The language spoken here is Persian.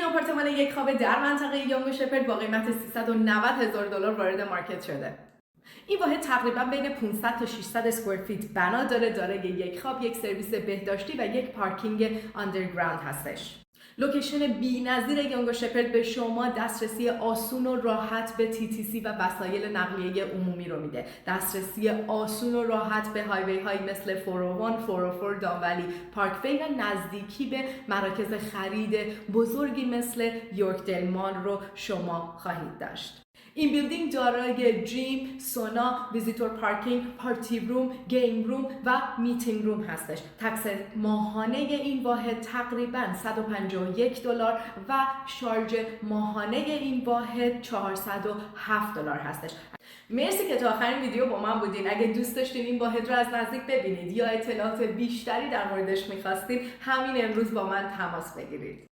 این آپارتمان یک خوابه در منطقه یانگ و شپرد با قیمت $390,000 وارد مارکت شده. این واحد تقریبا بین 500 تا 600 اسکوئر فیت بنا داره یک خواب، یک سرویس بهداشتی و یک پارکینگ آندرگراند هستش. لوکیشن بی‌نظیر یانگ و شپرد به شما دسترسی آسون و راحت به TTC و وسایل نقلیه عمومی رو میده. دسترسی آسون و راحت به هایوی هایی مثل 401، 404، دانولی پارکوی و نزدیکی به مراکز خرید بزرگی مثل یورکدیل مال رو شما خواهید داشت. این بیلدینگ دارای جیم، سونا، ویزیتور پارکینگ، پارتی روم، گیم روم و میتینگ روم هستش. تکس ماهانه این واحد تقریباً $151 و شارژ ماهانه این واحد $407 هستش. مرسی که تا آخرین ویدیو با من بودین. اگه دوست داشتین این واحد رو از نزدیک ببینید یا اطلاعات بیشتری در موردش میخواستین، همین امروز با من تماس بگیرید.